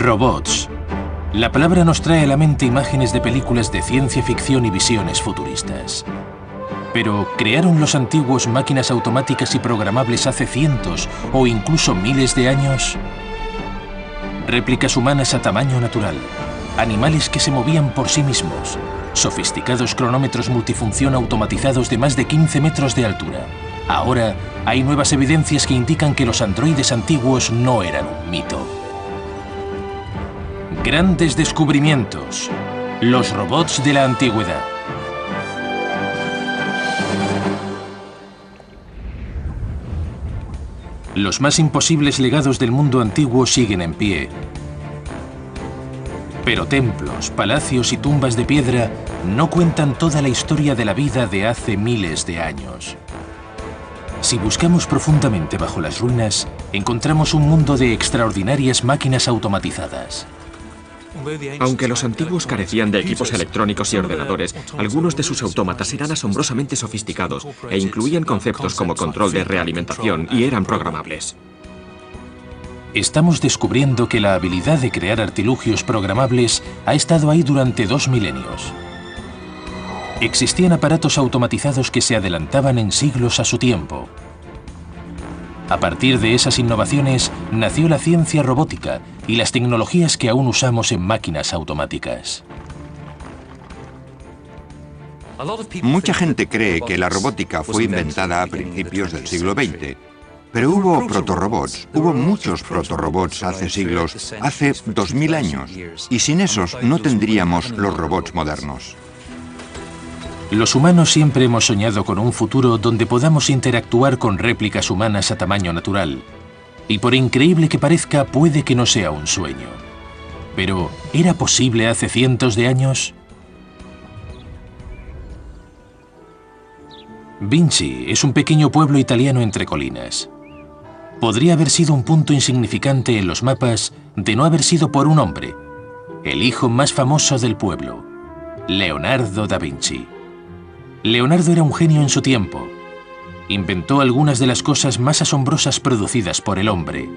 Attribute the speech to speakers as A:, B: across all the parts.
A: Robots. La palabra nos trae a la mente imágenes de películas de ciencia ficción y visiones futuristas. Pero, ¿crearon los antiguos máquinas automáticas y programables hace cientos o incluso miles de años? Réplicas humanas a tamaño natural, animales que se movían por sí mismos, sofisticados cronómetros multifunción automatizados de más de 15 metros de altura. Ahora, hay nuevas evidencias que indican que los androides antiguos no eran un mito. Grandes descubrimientos. Los robots de la antigüedad. Los más imposibles legados del mundo antiguo siguen en pie. Pero templos, palacios y tumbas de piedra no cuentan toda la historia de la vida de hace miles de años. Si buscamos profundamente bajo las ruinas, encontramos un mundo de extraordinarias máquinas automatizadas.
B: Aunque los antiguos carecían de equipos electrónicos y ordenadores, algunos de sus autómatas eran asombrosamente sofisticados e incluían conceptos como control de realimentación y eran programables.
A: Estamos descubriendo que la habilidad de crear artilugios programables ha estado ahí durante 2 milenios. Existían aparatos automatizados que se adelantaban en siglos a su tiempo. A partir de esas innovaciones nació la ciencia robótica y las tecnologías que aún usamos en máquinas automáticas.
C: Mucha gente cree que la robótica fue inventada a principios del siglo XX. Pero hubo protorobots, hubo muchos protorobots hace siglos, hace 2000 años, y sin esos no tendríamos los robots modernos.
A: Los humanos siempre hemos soñado con un futuro donde podamos interactuar con réplicas humanas a tamaño natural. Y por increíble que parezca, puede que no sea un sueño. Pero, ¿era posible hace cientos de años? Vinci es un pequeño pueblo italiano entre colinas. Podría haber sido un punto insignificante en los mapas de no haber sido por un hombre, el hijo más famoso del pueblo, Leonardo da Vinci. Leonardo era un genio en su tiempo. Inventó algunas de las cosas más asombrosas producidas por el hombre.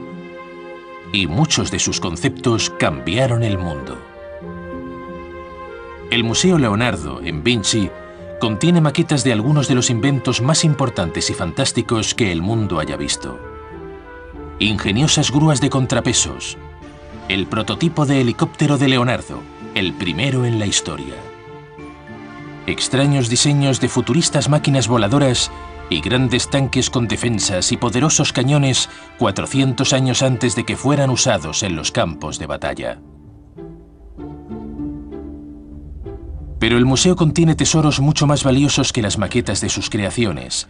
A: Y muchos de sus conceptos cambiaron el mundo. El Museo Leonardo, en Vinci, contiene maquetas de algunos de los inventos más importantes y fantásticos que el mundo haya visto. Ingeniosas grúas de contrapesos. El prototipo de helicóptero de Leonardo, el primero en la historia. Extraños diseños de futuristas máquinas voladoras y grandes tanques con defensas y poderosos cañones 400 años antes de que fueran usados en los campos de batalla. Pero el museo contiene tesoros mucho más valiosos que las maquetas de sus creaciones.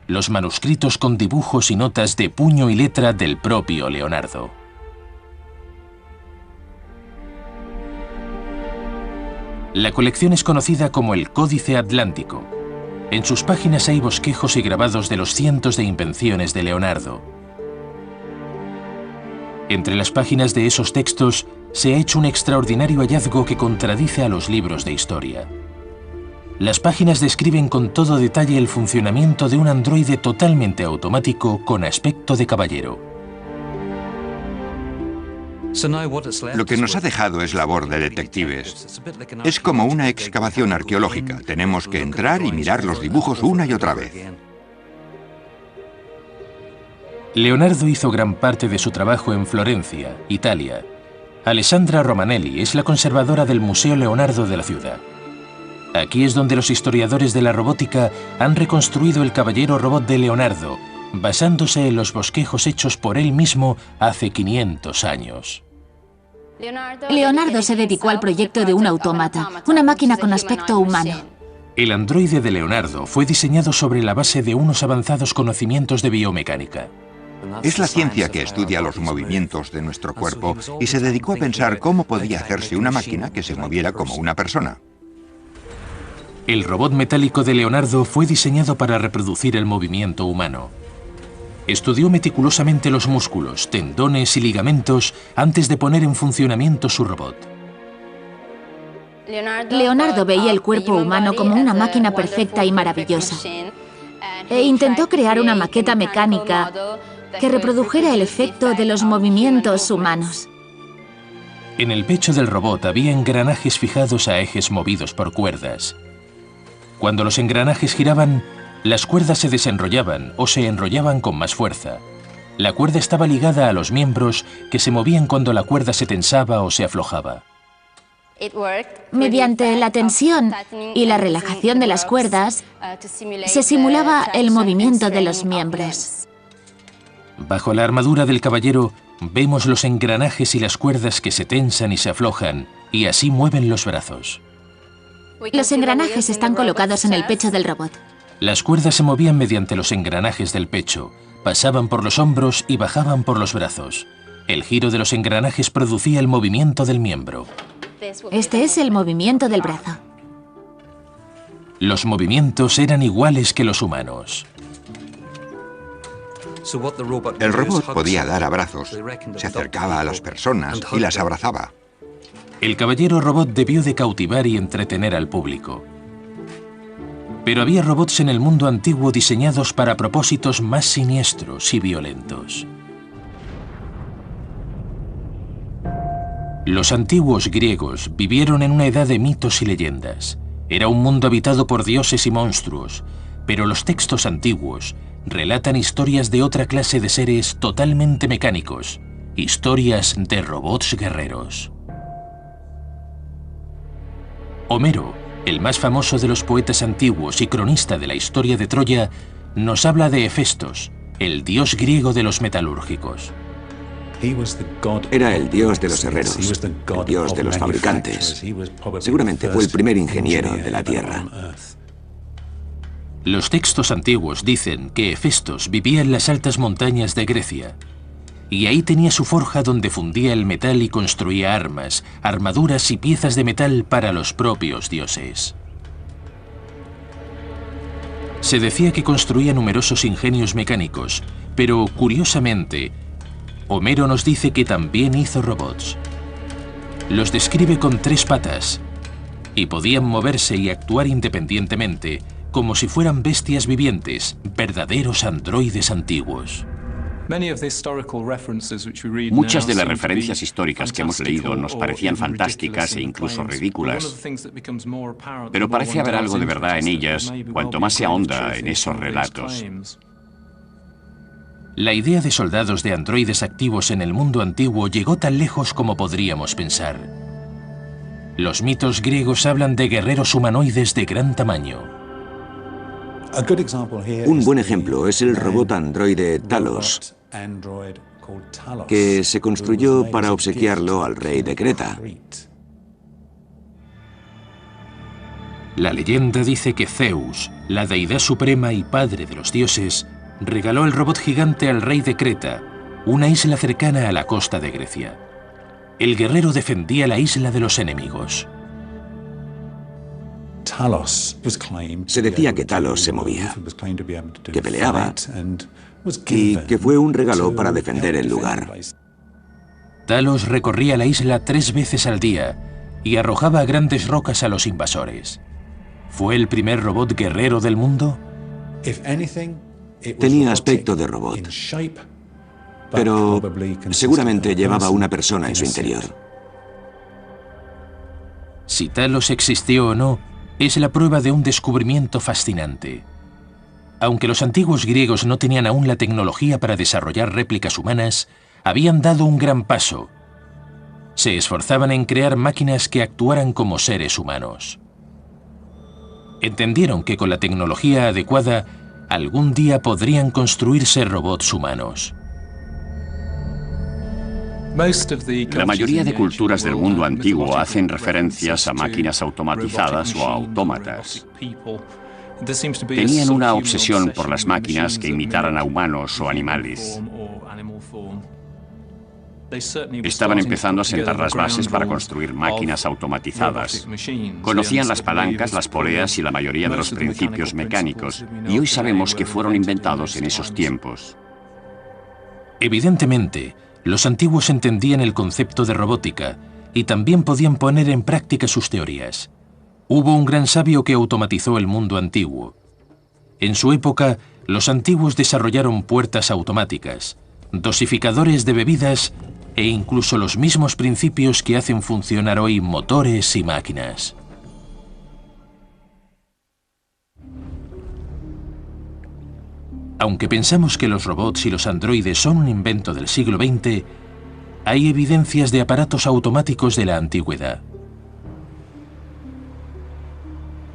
A: Los manuscritos con dibujos y notas de puño y letra del propio Leonardo. La colección es conocida como el Códice Atlántico. En sus páginas hay bosquejos y grabados de los cientos de invenciones de Leonardo. Entre las páginas de esos textos se ha hecho un extraordinario hallazgo que contradice a los libros de historia. Las páginas describen con todo detalle el funcionamiento de un androide totalmente automático con aspecto de caballero.
C: Lo que nos ha dejado es labor de detectives. Es como una excavación arqueológica. Tenemos que entrar y mirar los dibujos una y otra vez.
A: Leonardo hizo gran parte de su trabajo en Florencia, Italia. Alessandra Romanelli es la conservadora del Museo Leonardo de la ciudad. Aquí es donde los historiadores de la robótica han reconstruido el caballero robot de Leonardo, basándose en los bosquejos hechos por él mismo hace 500 años.
D: Leonardo se dedicó al proyecto de un autómata, una máquina con aspecto humano.
A: El androide de Leonardo fue diseñado sobre la base de unos avanzados conocimientos de biomecánica.
C: Es la ciencia que estudia los movimientos de nuestro cuerpo y se dedicó a pensar cómo podía hacerse una máquina que se moviera como una persona.
A: El robot metálico de Leonardo fue diseñado para reproducir el movimiento humano. Estudió meticulosamente los músculos, tendones y ligamentos antes de poner en funcionamiento su robot.
D: Leonardo veía el cuerpo humano como una máquina perfecta y maravillosa. E intentó crear una maqueta mecánica que reprodujera el efecto de los movimientos humanos.
A: En el pecho del robot había engranajes fijados a ejes movidos por cuerdas. Cuando los engranajes giraban, las cuerdas se desenrollaban o se enrollaban con más fuerza. La cuerda estaba ligada a los miembros que se movían cuando la cuerda se tensaba o se aflojaba.
D: Mediante la tensión y la relajación de las cuerdas, se simulaba el movimiento de los miembros.
A: Bajo la armadura del caballero, vemos los engranajes y las cuerdas que se tensan y se aflojan, y así mueven los brazos.
D: Los engranajes están colocados en el pecho del robot.
A: Las cuerdas se movían mediante los engranajes del pecho, pasaban por los hombros y bajaban por los brazos. El giro de los engranajes producía el movimiento del miembro.
D: Este es el movimiento del brazo.
A: Los movimientos eran iguales que los humanos.
C: El robot podía dar abrazos, se acercaba a las personas y las abrazaba.
A: El caballero robot debió de cautivar y entretener al público. Pero había robots en el mundo antiguo diseñados para propósitos más siniestros y violentos. Los antiguos griegos vivieron en una edad de mitos y leyendas. Era un mundo habitado por dioses y monstruos, pero los textos antiguos relatan historias de otra clase de seres totalmente mecánicos, historias de robots guerreros. Homero, el más famoso de los poetas antiguos y cronista de la historia de Troya, nos habla de Hefestos, el dios griego de los metalúrgicos.
E: Era el dios de los herreros, el dios de los fabricantes. Seguramente fue el primer ingeniero de la Tierra.
A: Los textos antiguos dicen que Hefestos vivía en las altas montañas de Grecia, y ahí tenía su forja donde fundía el metal y construía armas, armaduras y piezas de metal para los propios dioses. Se decía que construía numerosos ingenios mecánicos, pero curiosamente, Homero nos dice que también hizo robots. Los describe con 3 patas y podían moverse y actuar independientemente, como si fueran bestias vivientes, verdaderos androides antiguos.
F: Muchas de las referencias históricas que hemos leído nos parecían fantásticas e incluso ridículas, pero parece haber algo de verdad en ellas cuanto más se ahonda en esos relatos.
A: La idea de soldados de androides activos en el mundo antiguo llegó tan lejos como podríamos pensar. Los mitos griegos hablan de guerreros humanoides de gran tamaño.
E: Un buen ejemplo es el robot androide Talos, que se construyó para obsequiarlo al rey de Creta.
A: La leyenda dice que Zeus, la deidad suprema y padre de los dioses, regaló el robot gigante al rey de Creta, una isla cercana a la costa de Grecia. El guerrero defendía la isla de los enemigos.
E: Se decía que Talos se movía, que peleaba y que fue un regalo para defender el lugar.
A: Talos recorría la isla 3 veces al día y arrojaba grandes rocas a los invasores. ¿Fue el primer robot guerrero del mundo?
E: Tenía aspecto de robot, pero seguramente llevaba una persona en su interior.
A: Si Talos existió o no, es la prueba de un descubrimiento fascinante. Aunque los antiguos griegos no tenían aún la tecnología para desarrollar réplicas humanas, habían dado un gran paso. Se esforzaban en crear máquinas que actuaran como seres humanos. Entendieron que con la tecnología adecuada, algún día podrían construirse robots humanos.
F: La mayoría de culturas del mundo antiguo hacen referencias a máquinas automatizadas o a autómatas. Tenían una obsesión por las máquinas que imitaran a humanos o animales. Estaban empezando a sentar las bases para construir máquinas automatizadas. Conocían las palancas, las poleas y la mayoría de los principios mecánicos, y hoy sabemos que fueron inventados en esos tiempos.
A: Evidentemente, los antiguos entendían el concepto de robótica y también podían poner en práctica sus teorías. Hubo un gran sabio que automatizó el mundo antiguo. En su época, los antiguos desarrollaron puertas automáticas, dosificadores de bebidas e incluso los mismos principios que hacen funcionar hoy motores y máquinas. Aunque pensamos que los robots y los androides son un invento del siglo XX, hay evidencias de aparatos automáticos de la antigüedad.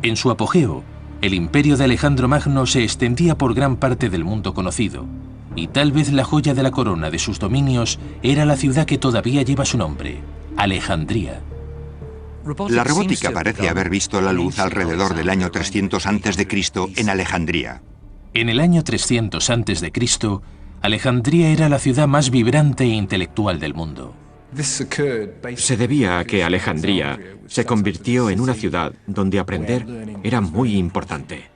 A: En su apogeo, el imperio de Alejandro Magno se extendía por gran parte del mundo conocido, y tal vez la joya de la corona de sus dominios era la ciudad que todavía lleva su nombre, Alejandría.
C: La robótica parece haber visto la luz alrededor del año 300 a.C. en Alejandría.
A: En el año 300 a.C., Alejandría era la ciudad más vibrante e intelectual del mundo.
B: Se debía a que Alejandría se convirtió en una ciudad donde aprender era muy importante.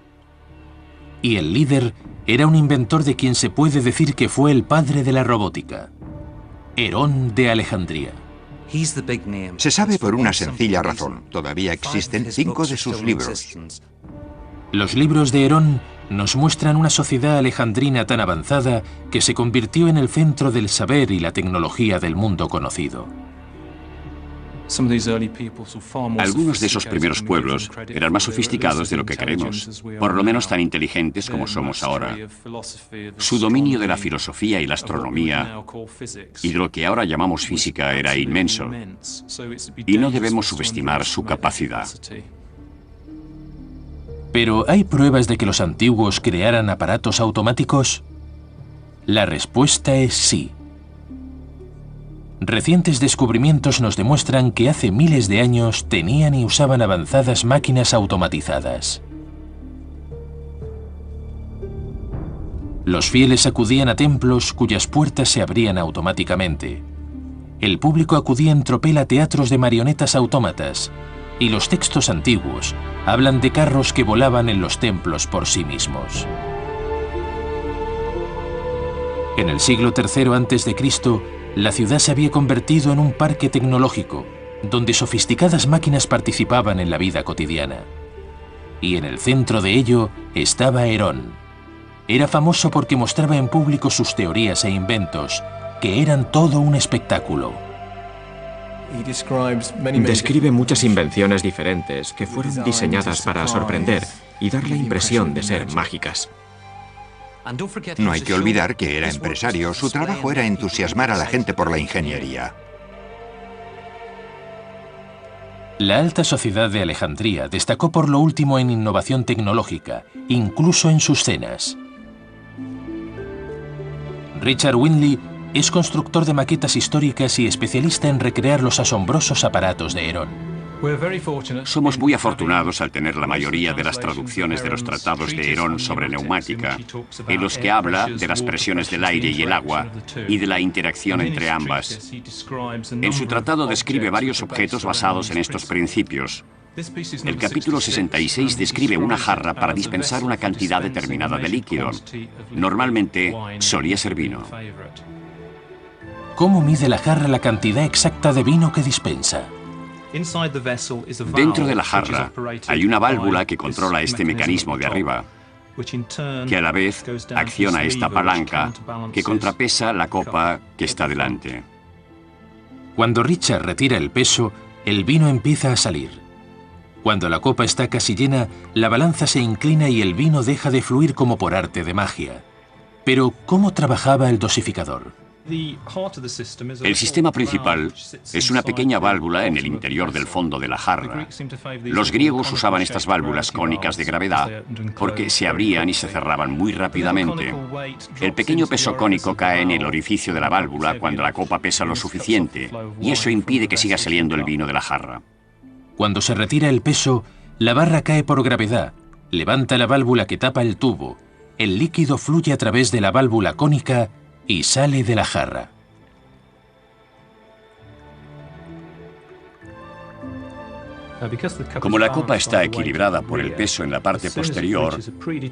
A: Y el líder era un inventor de quien se puede decir que fue el padre de la robótica, Herón de Alejandría.
C: Se sabe por una sencilla razón. Todavía existen 5 de sus libros.
A: Los libros de Herón nos muestran una sociedad alejandrina tan avanzada que se convirtió en el centro del saber y la tecnología del mundo conocido.
F: Algunos de esos primeros pueblos eran más sofisticados de lo que creemos, por lo menos tan inteligentes como somos ahora. Su dominio de la filosofía y la astronomía y de lo que ahora llamamos física era inmenso, y no debemos subestimar su capacidad.
A: ¿Pero hay pruebas de que los antiguos crearan aparatos automáticos? La respuesta es sí. Recientes descubrimientos nos demuestran que hace miles de años tenían y usaban avanzadas máquinas automatizadas. Los fieles acudían a templos cuyas puertas se abrían automáticamente. El público acudía en tropel a teatros de marionetas autómatas, y los textos antiguos hablan de carros que volaban en los templos por sí mismos. En el siglo III a.C., la ciudad se había convertido en un parque tecnológico, donde sofisticadas máquinas participaban en la vida cotidiana. Y en el centro de ello estaba Herón. Era famoso porque mostraba en público sus teorías e inventos, que eran todo un espectáculo.
B: Describe muchas invenciones diferentes que fueron diseñadas para sorprender y dar la impresión de ser mágicas.
C: No hay que olvidar que era empresario. Su trabajo era entusiasmar a la gente por la ingeniería.
A: La alta sociedad de Alejandría destacó por lo último en innovación tecnológica, incluso en sus cenas. Richard Windley es constructor de maquetas históricas y especialista en recrear los asombrosos aparatos de Herón.
F: Somos muy afortunados al tener la mayoría de las traducciones de los tratados de Herón sobre neumática, en los que habla de las presiones del aire y el agua y de la interacción entre ambas. En su tratado describe varios objetos basados en estos principios. El capítulo 66 describe una jarra para dispensar una cantidad determinada de líquido. Normalmente solía ser vino.
A: ¿Cómo mide la jarra la cantidad exacta de vino que dispensa?
F: Dentro de la jarra hay una válvula que controla este mecanismo de arriba, que a la vez acciona esta palanca que contrapesa la copa que está delante.
A: Cuando Richard retira el peso, el vino empieza a salir. Cuando la copa está casi llena, la balanza se inclina y el vino deja de fluir como por arte de magia. Pero, ¿cómo trabajaba el dosificador?
F: El sistema principal es una pequeña válvula en el interior del fondo de la jarra. Los griegos usaban estas válvulas cónicas de gravedad porque se abrían y se cerraban muy rápidamente. El pequeño peso cónico cae en el orificio de la válvula cuando la copa pesa lo suficiente, y eso impide que siga saliendo el vino de la jarra.
A: Cuando se retira el peso, la barra cae por gravedad, levanta la válvula que tapa el tubo, el líquido fluye a través de la válvula cónica y sale de la jarra.
F: Como la copa está equilibrada por el peso en la parte posterior,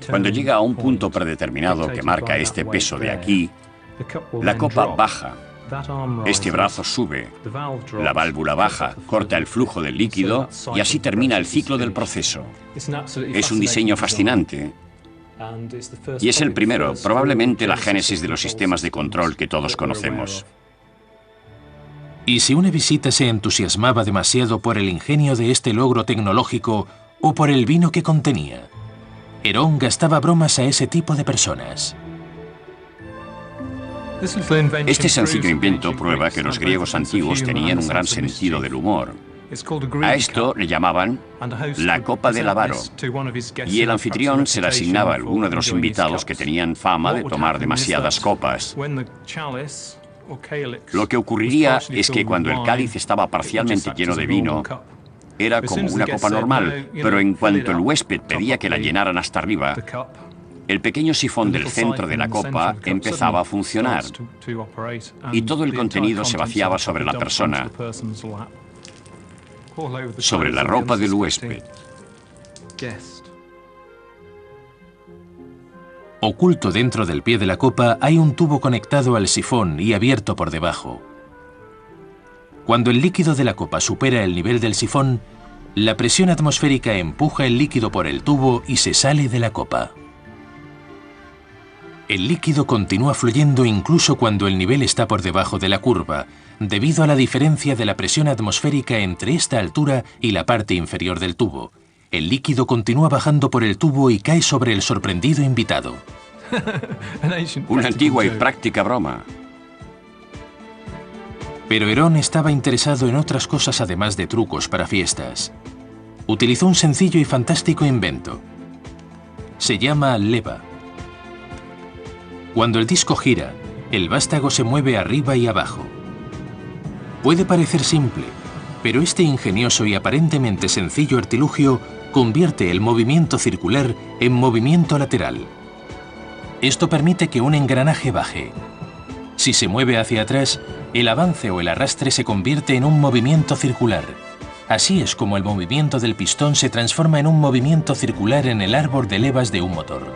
F: cuando llega a un punto predeterminado que marca este peso de aquí, la copa baja. Este brazo sube, la válvula baja, corta el flujo del líquido y así termina el ciclo del proceso. Es un diseño fascinante. Y es el primero, probablemente la génesis de los sistemas de control que todos conocemos.
A: Y si una visita se entusiasmaba demasiado por el ingenio de este logro tecnológico o por el vino que contenía, Herón gastaba bromas a ese tipo de personas.
F: Este sencillo invento prueba que los griegos antiguos tenían un gran sentido del humor. A esto le llamaban la copa del avaro, y el anfitrión se le asignaba a alguno de los invitados que tenían fama de tomar demasiadas copas. Lo que ocurriría es que cuando el cáliz estaba parcialmente lleno de vino, era como una copa normal, pero en cuanto el huésped pedía que la llenaran hasta arriba, el pequeño sifón del centro de la copa empezaba a funcionar y todo el contenido se vaciaba sobre la persona, sobre la ropa del huésped.
A: Oculto dentro del pie de la copa hay un tubo conectado al sifón y abierto por debajo. Cuando el líquido de la copa supera el nivel del sifón, la presión atmosférica empuja el líquido por el tubo y se sale de la copa. El líquido continúa fluyendo incluso cuando el nivel está por debajo de la curva, debido a la diferencia de la presión atmosférica entre esta altura y la parte inferior del tubo. El líquido continúa bajando por el tubo y cae sobre el sorprendido invitado.
F: Una antigua y práctica broma.
A: Pero Herón estaba interesado en otras cosas además de trucos para fiestas. Utilizó un sencillo y fantástico invento. Se llama leva. Cuando el disco gira, el vástago se mueve arriba y abajo. Puede parecer simple, pero este ingenioso y aparentemente sencillo artilugio convierte el movimiento circular en movimiento lateral. Esto permite que un engranaje baje. Si se mueve hacia atrás, el avance o el arrastre se convierte en un movimiento circular. Así es como el movimiento del pistón se transforma en un movimiento circular en el árbol de levas de un motor.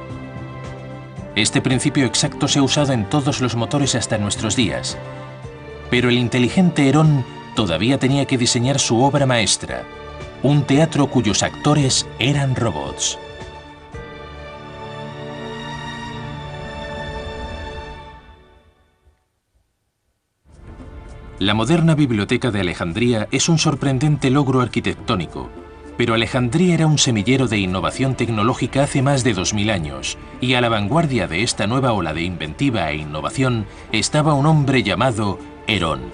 A: Este principio exacto se ha usado en todos los motores hasta nuestros días. Pero el inteligente Herón todavía tenía que diseñar su obra maestra, un teatro cuyos actores eran robots. La moderna biblioteca de Alejandría es un sorprendente logro arquitectónico, pero Alejandría era un semillero de innovación tecnológica hace más de 2000 años, y a la vanguardia de esta nueva ola de inventiva e innovación estaba un hombre llamado Herón.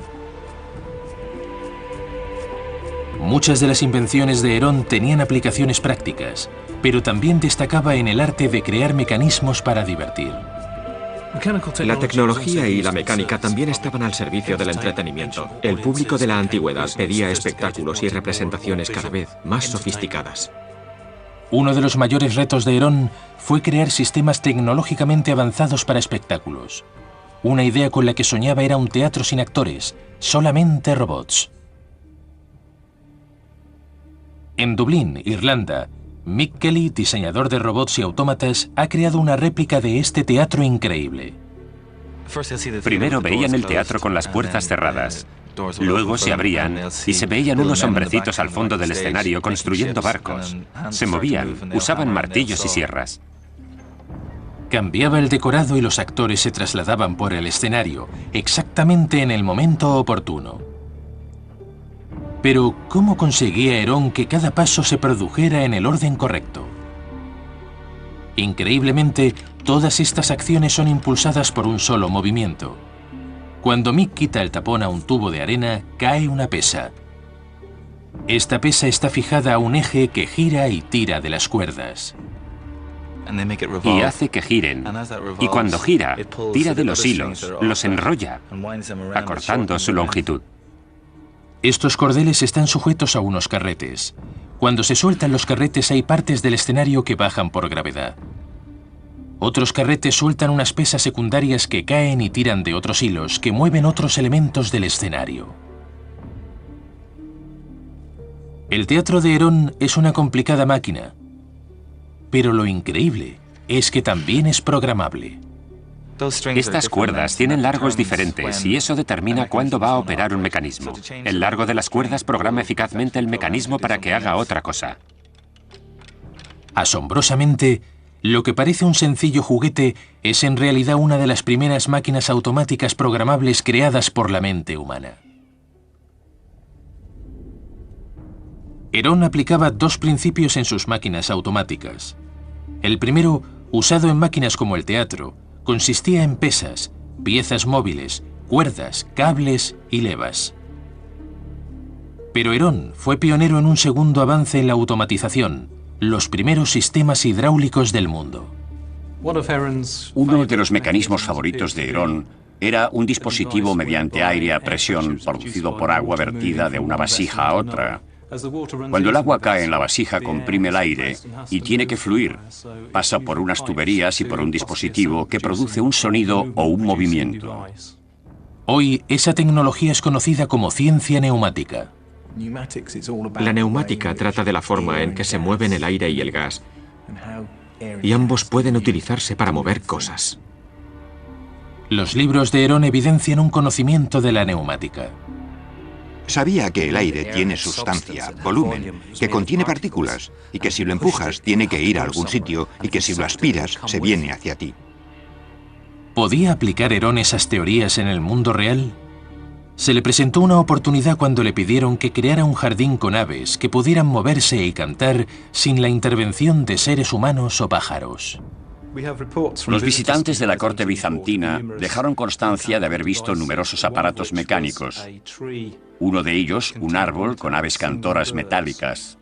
A: Muchas de las invenciones de Herón tenían aplicaciones prácticas, pero también destacaba en el arte de crear mecanismos para divertir.
B: La tecnología y la mecánica también estaban al servicio del entretenimiento. El público de la antigüedad pedía espectáculos y representaciones cada vez más sofisticadas.
A: Uno de los mayores retos de Herón fue crear sistemas tecnológicamente avanzados para espectáculos. Una idea con la que soñaba era un teatro sin actores, solamente robots. En Dublín, Irlanda, Mick Kelly, diseñador de robots y autómatas, ha creado una réplica de este teatro increíble.
G: Primero veían el teatro con las puertas cerradas. Luego se abrían y se veían unos hombrecitos al fondo del escenario construyendo barcos. Se movían, usaban martillos y sierras.
A: Cambiaba el decorado y los actores se trasladaban por el escenario, exactamente en el momento oportuno. Pero, ¿cómo conseguía Herón que cada paso se produjera en el orden correcto? Increíblemente, todas estas acciones son impulsadas por un solo movimiento. Cuando Mick quita el tapón a un tubo de arena, cae una pesa. Esta pesa está fijada a un eje que gira y tira de las cuerdas.
G: Y hace que giren. Y cuando gira, tira de los hilos, los enrolla, acortando su longitud.
A: Estos cordeles están sujetos a unos carretes. Cuando se sueltan los carretes hay partes del escenario que bajan por gravedad. Otros carretes sueltan unas pesas secundarias que caen y tiran de otros hilos que mueven otros elementos del escenario. El teatro de Herón es una complicada máquina, pero lo increíble es que también es programable.
G: Estas cuerdas tienen largos diferentes y eso determina cuándo va a operar un mecanismo. El largo de las cuerdas programa eficazmente el mecanismo para que haga otra cosa.
A: Asombrosamente, lo que parece un sencillo juguete es en realidad una de las primeras máquinas automáticas programables creadas por la mente humana. Herón aplicaba dos principios en sus máquinas automáticas. El primero, usado en máquinas como el teatro, consistía en pesas, piezas móviles, cuerdas, cables y levas. Pero Herón fue pionero en un segundo avance en la automatización, los primeros sistemas hidráulicos del mundo.
F: Uno de los mecanismos favoritos de Herón era un dispositivo mediante aire a presión producido por agua vertida de una vasija a otra. Cuando el agua cae en la vasija, comprime el aire y tiene que fluir. Pasa por unas tuberías y por un dispositivo que produce un sonido o un movimiento.
A: Hoy, esa tecnología es conocida como ciencia neumática.
B: La neumática trata de la forma en que se mueven el aire y el gas, y ambos pueden utilizarse para mover cosas.
A: Los libros de Herón evidencian un conocimiento de la neumática.
C: Sabía que el aire tiene sustancia, volumen, que contiene partículas, y que si lo empujas tiene que ir a algún sitio, y que si lo aspiras se viene hacia ti.
A: ¿Podía aplicar Herón esas teorías en el mundo real? Se le presentó una oportunidad cuando le pidieron que creara un jardín con aves que pudieran moverse y cantar sin la intervención de seres humanos o pájaros.
F: Los visitantes de la corte bizantina dejaron constancia de haber visto numerosos aparatos mecánicos. Uno de ellos, un árbol con aves cantoras metálicas.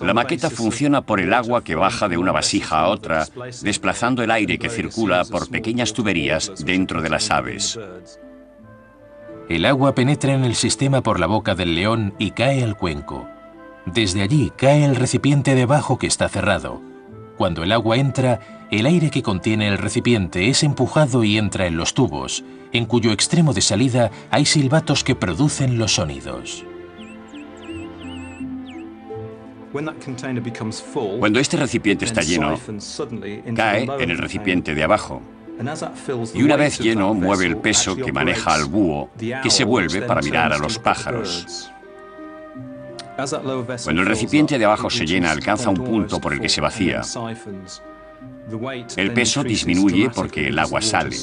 F: La maqueta funciona por el agua que baja de una vasija a otra, desplazando el aire que circula por pequeñas tuberías dentro de las aves.
A: El agua penetra en el sistema por la boca del león y cae al cuenco. Desde allí cae el recipiente de abajo que está cerrado. Cuando el agua entra, el aire que contiene el recipiente es empujado y entra en los tubos, en cuyo extremo de salida hay silbatos que producen los sonidos.
F: Cuando este recipiente está lleno, cae en el recipiente de abajo. Y una vez lleno, mueve el peso que maneja al búho, que se vuelve para mirar a los pájaros. Cuando el recipiente de abajo se llena, alcanza un punto por el que se vacía. El peso disminuye porque el agua sale.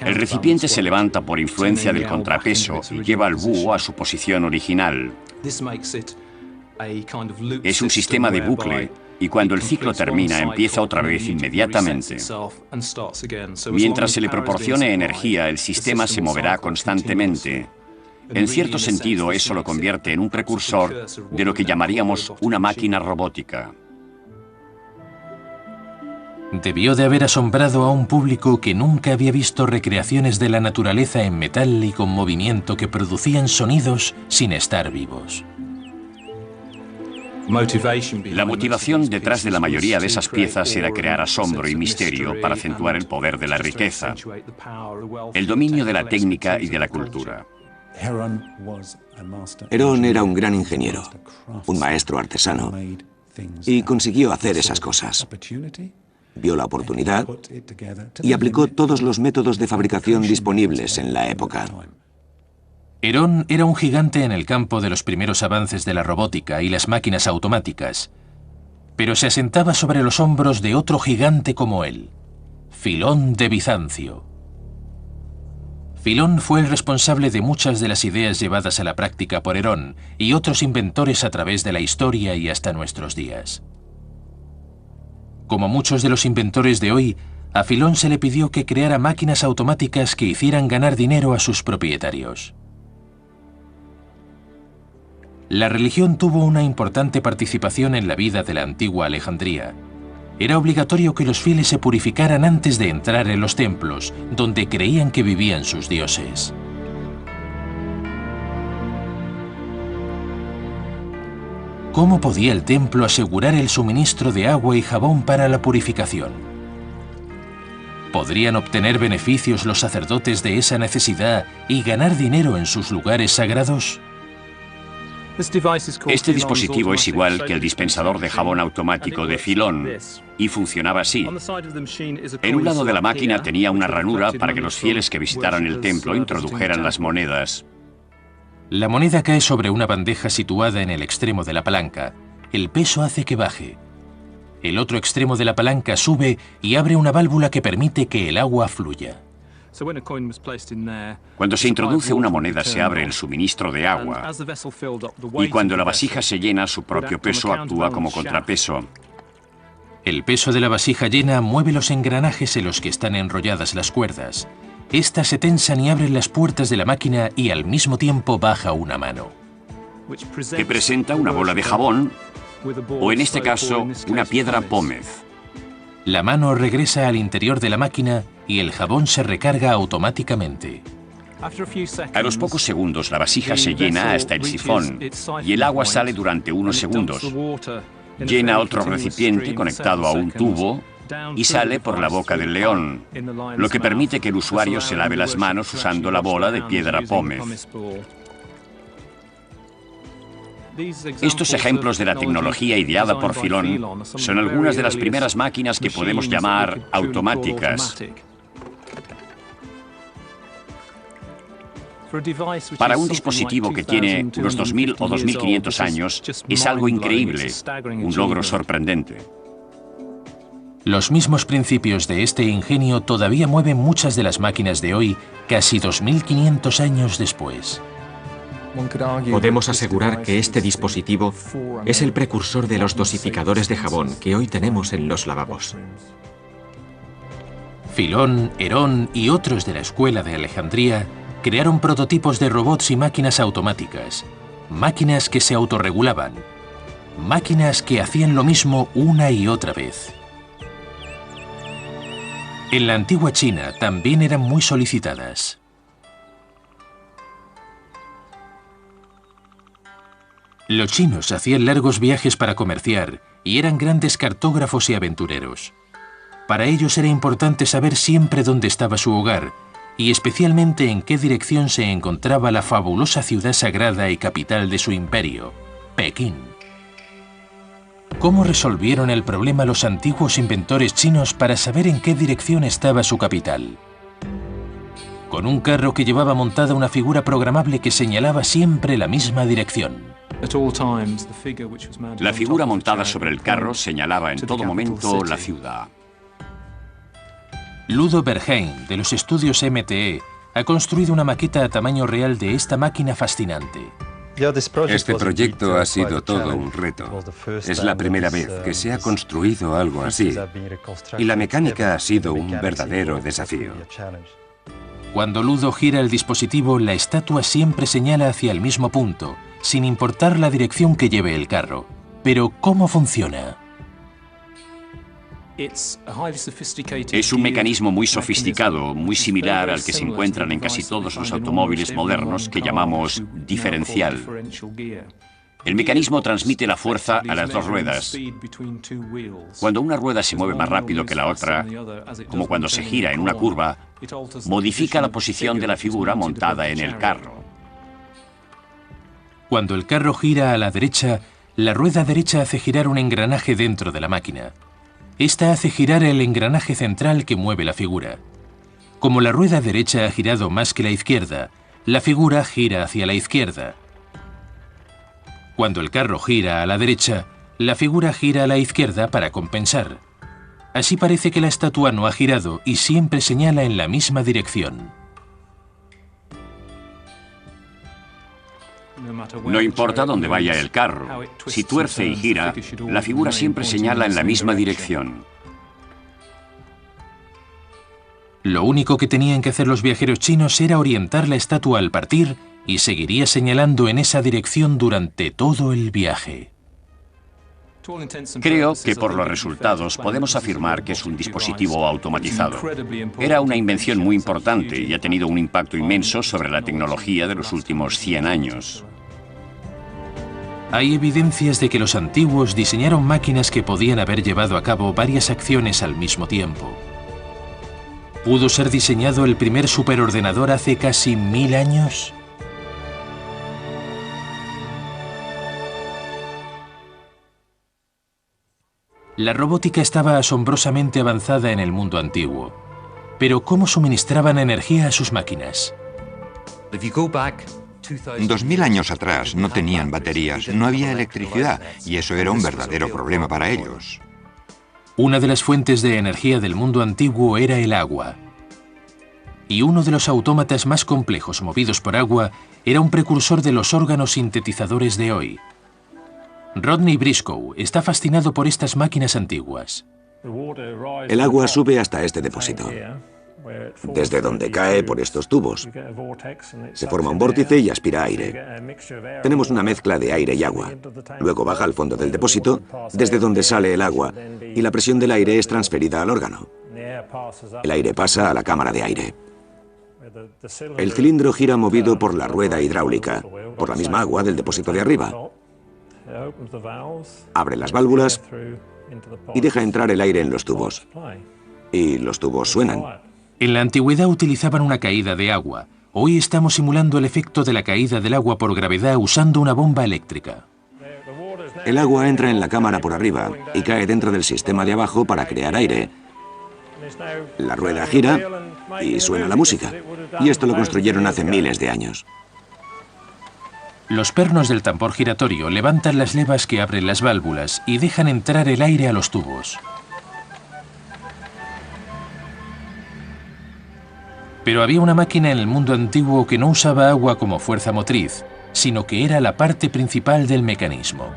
F: El recipiente se levanta por influencia del contrapeso y lleva al búho a su posición original. Es un sistema de bucle, y cuando el ciclo termina, empieza otra vez inmediatamente. Mientras se le proporcione energía, el sistema se moverá constantemente. En cierto sentido, eso lo convierte en un precursor de lo que llamaríamos una máquina robótica.
A: Debió de haber asombrado a un público que nunca había visto recreaciones de la naturaleza en metal y con movimiento que producían sonidos sin estar vivos.
F: La motivación detrás de la mayoría de esas piezas era crear asombro y misterio para acentuar el poder de la riqueza, el dominio de la técnica y de la cultura.
E: Herón era un gran ingeniero, un maestro artesano, y consiguió hacer esas cosas. Vio la oportunidad y aplicó todos los métodos de fabricación disponibles en la época.
A: Herón era un gigante en el campo de los primeros avances de la robótica y las máquinas automáticas, pero se asentaba sobre los hombros de otro gigante como él, Filón de Bizancio. Filón fue el responsable de muchas de las ideas llevadas a la práctica por Herón y otros inventores a través de la historia y hasta nuestros días. Como muchos de los inventores de hoy, a Filón se le pidió que creara máquinas automáticas que hicieran ganar dinero a sus propietarios. La religión tuvo una importante participación en la vida de la antigua Alejandría. Era obligatorio que los fieles se purificaran antes de entrar en los templos, donde creían que vivían sus dioses. ¿Cómo podía el templo asegurar el suministro de agua y jabón para la purificación? ¿Podrían obtener beneficios los sacerdotes de esa necesidad y ganar dinero en sus lugares sagrados?
F: Este dispositivo es igual que el dispensador de jabón automático de Filón, y funcionaba así. En un lado de la máquina tenía una ranura para que los fieles que visitaran el templo introdujeran las monedas.
A: La moneda cae sobre una bandeja situada en el extremo de la palanca. El peso hace que baje. El otro extremo de la palanca sube y abre una válvula que permite que el agua fluya.
F: Cuando se introduce una moneda se abre el suministro de agua y cuando la vasija se llena su propio peso actúa como contrapeso.
A: El peso de la vasija llena mueve los engranajes en los que están enrolladas las cuerdas. Estas se tensan y abren las puertas de la máquina y al mismo tiempo baja una mano,
F: que presenta una bola de jabón o en este caso una piedra pómez.
A: La mano regresa al interior de la máquina y el jabón se recarga automáticamente.
F: A los pocos segundos la vasija se llena hasta el sifón y el agua sale durante unos segundos. Llena otro recipiente conectado a un tubo y sale por la boca del león, lo que permite que el usuario se lave las manos usando la bola de piedra pómez. Estos ejemplos de la tecnología ideada por Filón son algunas de las primeras máquinas que podemos llamar automáticas. Para un dispositivo que tiene unos 2.000 o 2.500 años, es algo increíble, un logro sorprendente.
A: Los mismos principios de este ingenio todavía mueven muchas de las máquinas de hoy, casi 2.500 años después.
B: Podemos asegurar que este dispositivo es el precursor de los dosificadores de jabón que hoy tenemos en los lavabos.
A: Filón, Herón y otros de la escuela de Alejandría crearon prototipos de robots y máquinas automáticas, máquinas que se autorregulaban, máquinas que hacían lo mismo una y otra vez. En la antigua China también eran muy solicitadas. Los chinos hacían largos viajes para comerciar y eran grandes cartógrafos y aventureros. Para ellos era importante saber siempre dónde estaba su hogar y especialmente en qué dirección se encontraba la fabulosa ciudad sagrada y capital de su imperio, Pekín. ¿Cómo resolvieron el problema los antiguos inventores chinos para saber en qué dirección estaba su capital? Con un carro que llevaba montada una figura programable que señalaba siempre la misma dirección.
F: La figura montada sobre el carro señalaba en todo momento la ciudad.
A: Ludo Bergheim, de los estudios MTE, ha construido una maqueta a tamaño real de esta máquina fascinante.
H: Este proyecto ha sido todo un reto. Es la primera vez que se ha construido algo así, y la mecánica ha sido un verdadero desafío.
A: Cuando Ludo gira el dispositivo, la estatua siempre señala hacia el mismo punto, sin importar la dirección que lleve el carro. Pero, ¿cómo funciona?
F: Es un mecanismo muy sofisticado, muy similar al que se encuentran en casi todos los automóviles modernos que llamamos diferencial. El mecanismo transmite la fuerza a las dos ruedas. Cuando una rueda se mueve más rápido que la otra, como cuando se gira en una curva, modifica la posición de la figura montada en el carro.
A: Cuando el carro gira a la derecha, la rueda derecha hace girar un engranaje dentro de la máquina. Esta hace girar el engranaje central que mueve la figura. Como la rueda derecha ha girado más que la izquierda, la figura gira hacia la izquierda. Cuando el carro gira a la derecha, la figura gira a la izquierda para compensar. Así parece que la estatua no ha girado y siempre señala en la misma dirección.
F: No importa dónde vaya el carro, si tuerce y gira, la figura siempre señala en la misma dirección.
A: Lo único que tenían que hacer los viajeros chinos era orientar la estatua al partir y seguiría señalando en esa dirección durante todo el viaje.
F: Creo que por los resultados podemos afirmar que es un dispositivo automatizado. Era una invención muy importante y ha tenido un impacto inmenso sobre la tecnología de los últimos 100 años.
A: Hay evidencias de que los antiguos diseñaron máquinas que podían haber llevado a cabo varias acciones al mismo tiempo. ¿Pudo ser diseñado el primer superordenador hace casi 1000 años? La robótica estaba asombrosamente avanzada en el mundo antiguo. Pero ¿cómo suministraban energía a sus máquinas?
C: 2000 años atrás no tenían baterías, no había electricidad, y eso era un verdadero problema para ellos.
A: Una de las fuentes de energía del mundo antiguo era el agua. y uno de los autómatas más complejos movidos por agua era un precursor de los órganos sintetizadores de hoy. Rodney Briscoe está fascinado por estas máquinas antiguas.
E: El agua sube hasta este depósito, desde donde cae por estos tubos. Se forma un vórtice y aspira aire. Tenemos una mezcla de aire y agua. Luego baja al fondo del depósito, desde donde sale el agua, y la presión del aire es transferida al órgano. El aire pasa a la cámara de aire. El cilindro gira movido por la rueda hidráulica, por la misma agua del depósito de arriba. Abre las válvulas y deja entrar el aire en los tubos. Y los tubos suenan.
A: En la antigüedad utilizaban una caída de agua. Hoy estamos simulando el efecto de la caída del agua por gravedad usando una bomba eléctrica.
E: El agua entra en la cámara por arriba y cae dentro del sistema de abajo para crear aire. La rueda gira y suena la música. Y esto lo construyeron hace miles de años.
A: Los pernos del tambor giratorio levantan las levas que abren las válvulas y dejan entrar el aire a los tubos. Pero había una máquina en el mundo antiguo que no usaba agua como fuerza motriz, sino que era la parte principal del mecanismo.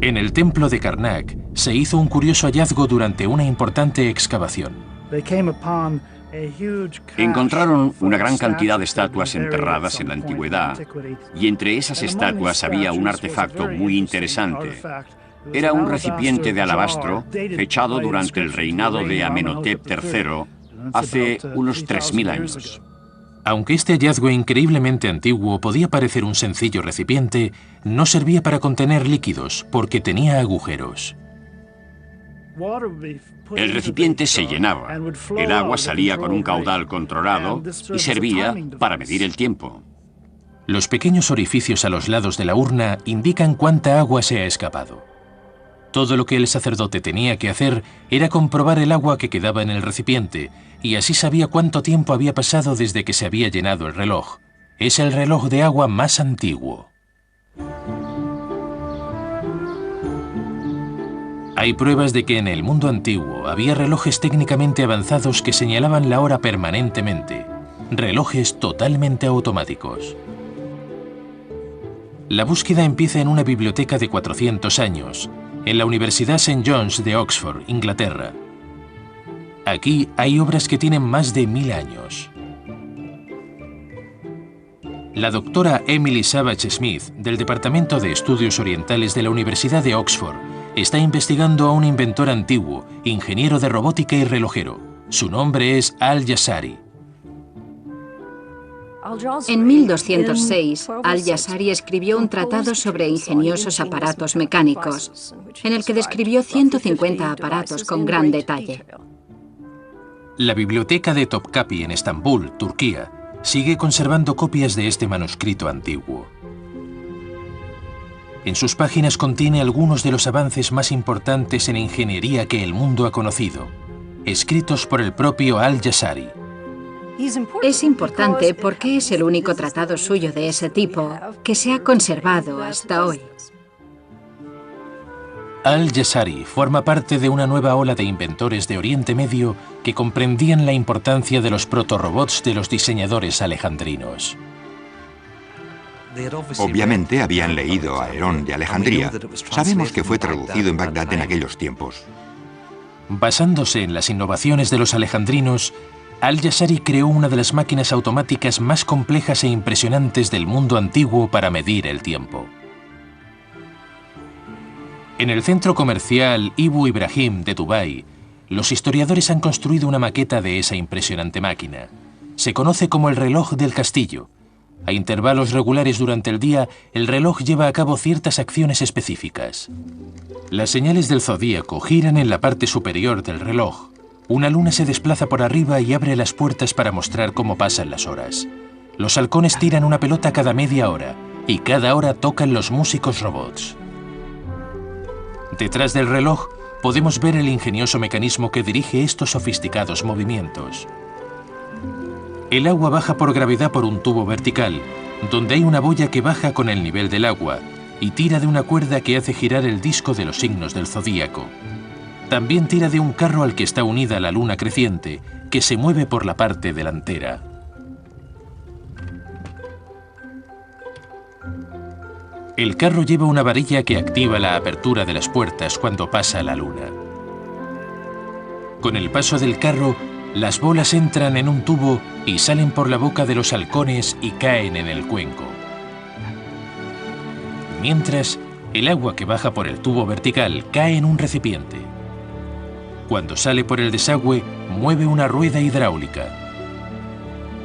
A: En el templo de Karnak se hizo un curioso hallazgo durante una importante excavación.
F: Encontraron una gran cantidad de estatuas enterradas en la antigüedad, y entre esas estatuas había un artefacto muy interesante. Era un recipiente de alabastro fechado durante el reinado de Amenhotep III, hace unos 3000 años.
A: Aunque este hallazgo increíblemente antiguo podía parecer un sencillo recipiente, no servía para contener líquidos porque tenía agujeros.
F: El recipiente se llenaba, el agua salía con un caudal controlado y servía para medir el tiempo.
A: Los pequeños orificios a los lados de la urna indican cuánta agua se ha escapado. Todo lo que el sacerdote tenía que hacer era comprobar el agua que quedaba en el recipiente, y así sabía cuánto tiempo había pasado desde que se había llenado el reloj. Es el reloj de agua más antiguo. Hay pruebas de que en el mundo antiguo había relojes técnicamente avanzados que señalaban la hora permanentemente, relojes totalmente automáticos. La búsqueda empieza en una biblioteca de 400 años, en la Universidad St. John's de Oxford, Inglaterra. Aquí hay obras que tienen más de 1000 años. La doctora Emily Savage Smith, del Departamento de Estudios Orientales de la Universidad de Oxford, está investigando a un inventor antiguo, ingeniero de robótica y relojero. Su nombre es Al-Jazari.
I: En 1206, Al-Jazari escribió un tratado sobre ingeniosos aparatos mecánicos, en el que describió 150 aparatos con gran detalle.
A: La biblioteca de Topkapi en Estambul, Turquía, sigue conservando copias de este manuscrito antiguo. En sus páginas contiene algunos de los avances más importantes en ingeniería que el mundo ha conocido, escritos por el propio Al-Jazari.
I: Es importante porque es el único tratado suyo de ese tipo que se ha conservado hasta hoy.
A: Al-Jazari forma parte de una nueva ola de inventores de Oriente Medio que comprendían la importancia de los protorobots de los diseñadores alejandrinos.
C: Obviamente habían leído a Herón de Alejandría. Sabemos que fue traducido en Bagdad en aquellos tiempos.
A: Basándose en las innovaciones de los alejandrinos, Al-Jazari creó una de las máquinas automáticas más complejas e impresionantes del mundo antiguo para medir el tiempo. En el centro comercial Ibu Ibrahim de Dubái, los historiadores han construido una maqueta de esa impresionante máquina. Se conoce como el reloj del castillo. A intervalos regulares durante el día, el reloj lleva a cabo ciertas acciones específicas. Las señales del zodíaco giran en la parte superior del reloj. Una luna se desplaza por arriba y abre las puertas para mostrar cómo pasan las horas. Los halcones tiran una pelota cada media hora, y cada hora tocan los músicos robots. Detrás del reloj podemos ver el ingenioso mecanismo que dirige estos sofisticados movimientos. El agua baja por gravedad por un tubo vertical, donde hay una boya que baja con el nivel del agua y tira de una cuerda que hace girar el disco de los signos del zodíaco. también tira de un carro al que está unida la luna creciente, que se mueve por la parte delantera. El carro lleva una varilla que activa la apertura de las puertas cuando pasa la luna. Con el paso del carro, las bolas entran en un tubo y salen por la boca de los halcones y caen en el cuenco. Mientras, el agua que baja por el tubo vertical cae en un recipiente. Cuando sale por el desagüe, mueve una rueda hidráulica.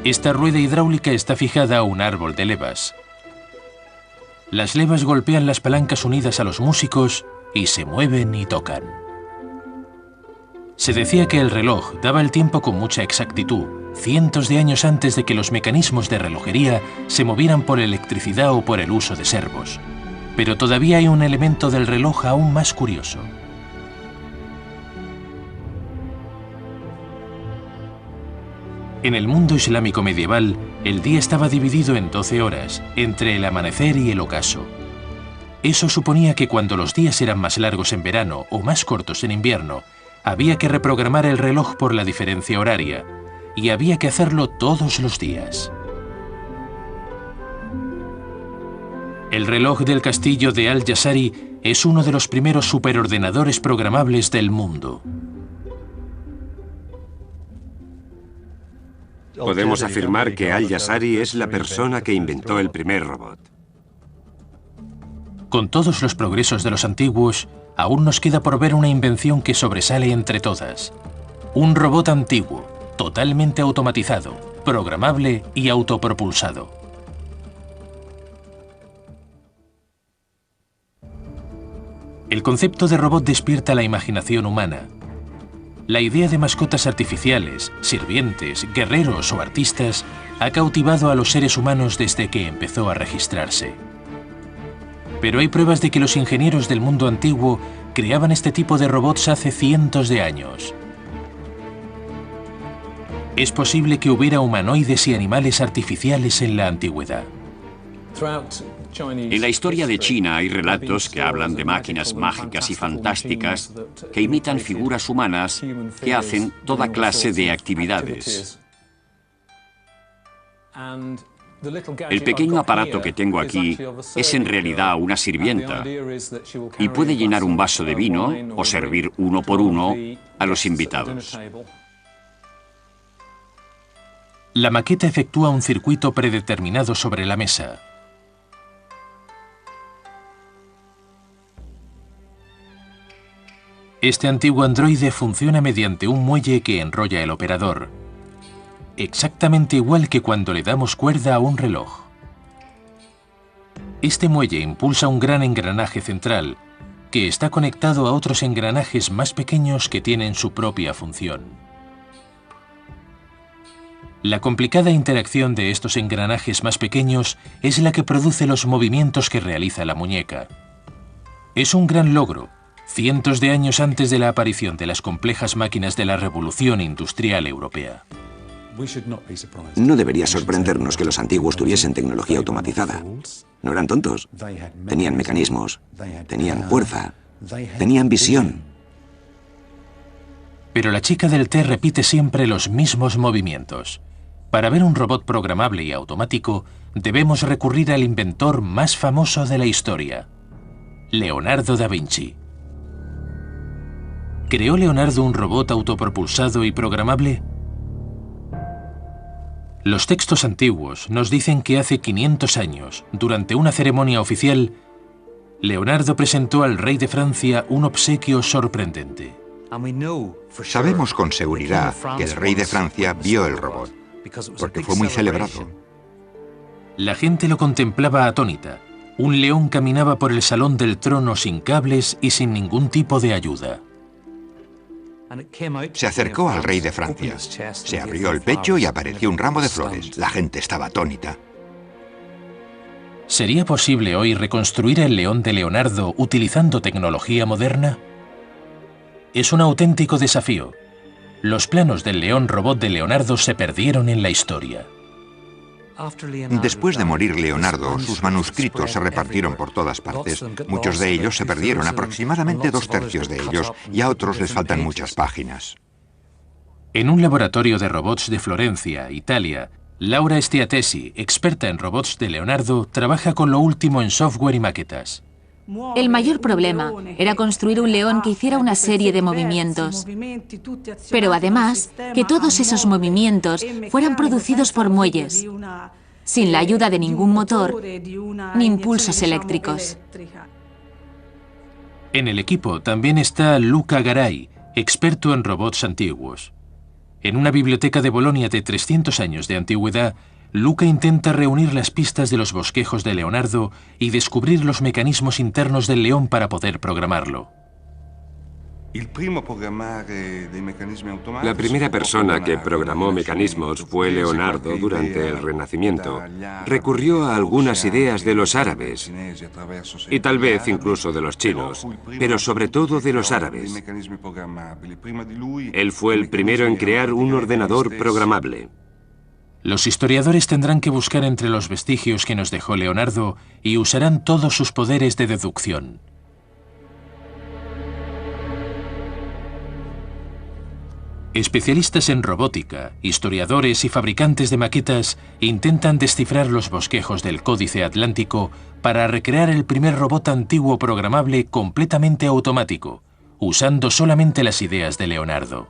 A: Esta rueda hidráulica está fijada a un árbol de levas. Las levas golpean las palancas unidas a los músicos y se mueven y tocan. Se decía que el reloj daba el tiempo con mucha exactitud, cientos de años antes de que los mecanismos de relojería se movieran por electricidad o por el uso de servos. Pero todavía hay un elemento del reloj aún más curioso. En el mundo islámico medieval, el día estaba dividido en 12 horas, entre el amanecer y el ocaso. Eso suponía que cuando los días eran más largos en verano o más cortos en invierno, había que reprogramar el reloj por la diferencia horaria, y había que hacerlo todos los días. El reloj del castillo de Al-Jazari es uno de los primeros superordenadores programables del mundo.
H: Podemos afirmar que Al-Jazari es la persona que inventó el primer robot.
A: Con todos los progresos de los antiguos, aún nos queda por ver una invención que sobresale entre todas. Un robot antiguo, totalmente automatizado, programable y autopropulsado. El concepto de robot despierta la imaginación humana. La idea de mascotas artificiales, sirvientes, guerreros o artistas ha cautivado a los seres humanos desde que empezó a registrarse. Pero hay pruebas de que los ingenieros del mundo antiguo creaban este tipo de robots hace cientos de años. Es posible que hubiera humanoides y animales artificiales en la antigüedad.
F: En la historia de China hay relatos que hablan de máquinas mágicas y fantásticas que imitan figuras humanas que hacen toda clase de actividades. El pequeño aparato que tengo aquí es en realidad una sirvienta y puede llenar un vaso de vino o servir uno por uno a los invitados.
A: La maqueta efectúa un circuito predeterminado sobre la mesa. Este antiguo androide funciona mediante un muelle que enrolla el operador, exactamente igual que cuando le damos cuerda a un reloj. Este muelle impulsa un gran engranaje central, que está conectado a otros engranajes más pequeños que tienen su propia función. La complicada interacción de estos engranajes más pequeños es la que produce los movimientos que realiza la muñeca. Es un gran logro, cientos de años antes de la aparición de las complejas máquinas de la Revolución Industrial Europea.
E: No debería sorprendernos que los antiguos tuviesen tecnología automatizada. No eran tontos. Tenían mecanismos, tenían fuerza, tenían visión.
A: Pero la chica del té repite siempre los mismos movimientos. Para ver un robot programable y automático, debemos recurrir al inventor más famoso de la historia, Leonardo da Vinci. ¿Creó Leonardo un robot autopropulsado y programable? Los textos antiguos nos dicen que hace 500 años, durante una ceremonia oficial, Leonardo presentó al rey de Francia un obsequio sorprendente.
C: Sabemos con seguridad que el rey de Francia vio el robot, porque fue muy celebrado.
A: La gente lo contemplaba atónita. Un león caminaba por el salón del trono sin cables y sin ningún tipo de ayuda.
C: Se acercó al rey de Francia, se abrió el pecho y apareció un ramo de flores. La gente estaba atónita.
A: ¿Sería posible hoy reconstruir el león de Leonardo utilizando tecnología moderna? Es un auténtico desafío. Los planos del león robot de Leonardo se perdieron en la historia.
C: Después de morir Leonardo, sus manuscritos se repartieron por todas partes. Muchos de ellos se perdieron, aproximadamente 2/3 de ellos, y a otros les faltan muchas páginas.
A: En un laboratorio de robots de Florencia, Italia, Laura Stiatesi, experta en robots de Leonardo, trabaja con lo último en software y maquetas.
D: El mayor problema era construir un león que hiciera una serie de movimientos, pero además que todos esos movimientos fueran producidos por muelles, sin la ayuda de ningún motor ni impulsos eléctricos.
A: En el equipo también está Luca Garay, experto en robots antiguos. En una biblioteca de Bolonia de 300 años de antigüedad, Luca intenta reunir las pistas de los bosquejos de Leonardo y descubrir los mecanismos internos del león para poder programarlo.
H: La primera persona que programó mecanismos fue Leonardo durante el Renacimiento. Recurrió a algunas ideas de los árabes y tal vez incluso de los chinos, pero sobre todo de los árabes. Él fue el primero en crear un ordenador programable.
A: Los historiadores tendrán que buscar entre los vestigios que nos dejó Leonardo y usarán todos sus poderes de deducción. Especialistas en robótica, historiadores y fabricantes de maquetas intentan descifrar los bosquejos del Códice Atlántico para recrear el primer robot antiguo programable completamente automático, usando solamente las ideas de Leonardo.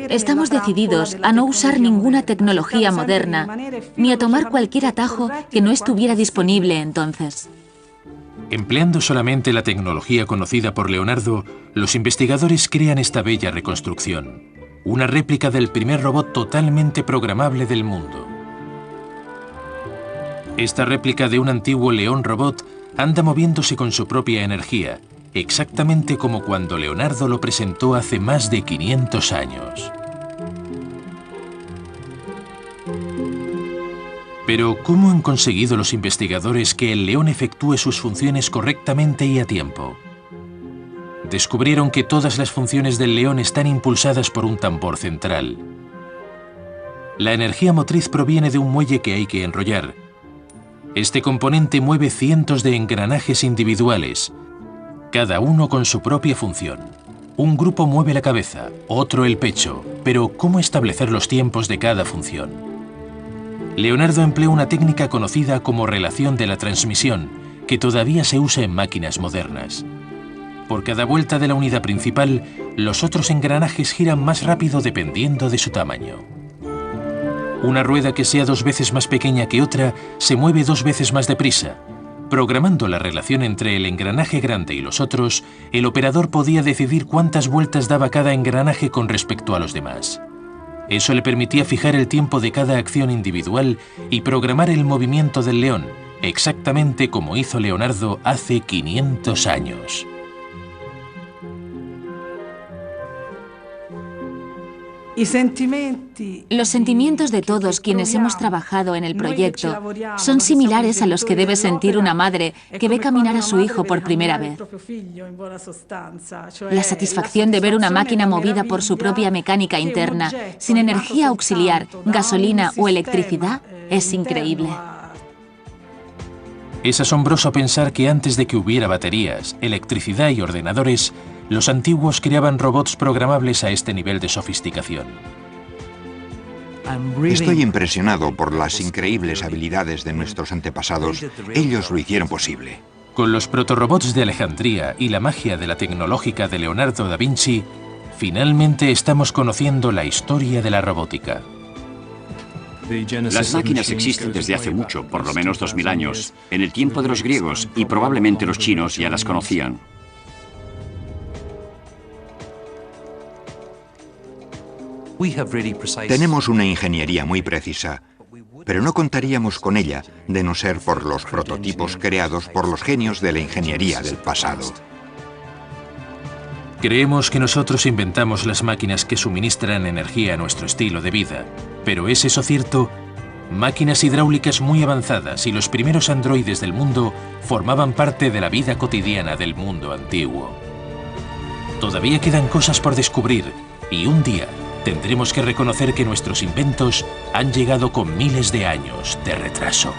D: Estamos decididos a no usar ninguna tecnología moderna, ni a tomar cualquier atajo que no estuviera disponible entonces.
A: Empleando solamente la tecnología conocida por Leonardo, los investigadores crean esta bella reconstrucción, una réplica del primer robot totalmente programable del mundo. Esta réplica de un antiguo león robot anda moviéndose con su propia energía, exactamente como cuando Leonardo lo presentó hace más de 500 años. Pero, ¿cómo han conseguido los investigadores que el león efectúe sus funciones correctamente y a tiempo? Descubrieron que todas las funciones del león están impulsadas por un tambor central. La energía motriz proviene de un muelle que hay que enrollar. Este componente mueve cientos de engranajes individuales, cada uno con su propia función. Un grupo mueve la cabeza, otro el pecho, pero ¿cómo establecer los tiempos de cada función? Leonardo empleó una técnica conocida como relación de la transmisión, que todavía se usa en máquinas modernas. Por cada vuelta de la unidad principal, los otros engranajes giran más rápido dependiendo de su tamaño. Una rueda que sea 2 veces más pequeña que otra se mueve 2 veces más deprisa. Programando la relación entre el engranaje grande y los otros, el operador podía decidir cuántas vueltas daba cada engranaje con respecto a los demás. Eso le permitía fijar el tiempo de cada acción individual y programar el movimiento del león, exactamente como hizo Leonardo hace 500 años.
D: Los sentimientos de todos quienes hemos trabajado en el proyecto son similares a los que debe sentir una madre que ve caminar a su hijo por primera vez. La satisfacción de ver una máquina movida por su propia mecánica interna, sin energía auxiliar, gasolina o electricidad, es increíble.
A: Es asombroso pensar que antes de que hubiera baterías, electricidad y ordenadores, los antiguos creaban robots programables a este nivel de sofisticación.
C: Estoy impresionado por las increíbles habilidades de nuestros antepasados. Ellos lo hicieron posible.
A: Con los protorobots de Alejandría y la magia de la tecnológica de Leonardo da Vinci, finalmente estamos conociendo la historia de la robótica.
F: Las máquinas existen desde hace mucho, por lo menos 2000 años, en el tiempo de los griegos, y probablemente los chinos ya las conocían.
C: Tenemos una ingeniería muy precisa, pero no contaríamos con ella de no ser por los prototipos creados por los genios de la ingeniería del pasado.
A: Creemos que nosotros inventamos las máquinas que suministran energía a nuestro estilo de vida, pero ¿es eso cierto? Máquinas hidráulicas muy avanzadas y los primeros androides del mundo formaban parte de la vida cotidiana del mundo antiguo. Todavía quedan cosas por descubrir y un día tendremos que reconocer que nuestros inventos han llegado con miles de años de retraso.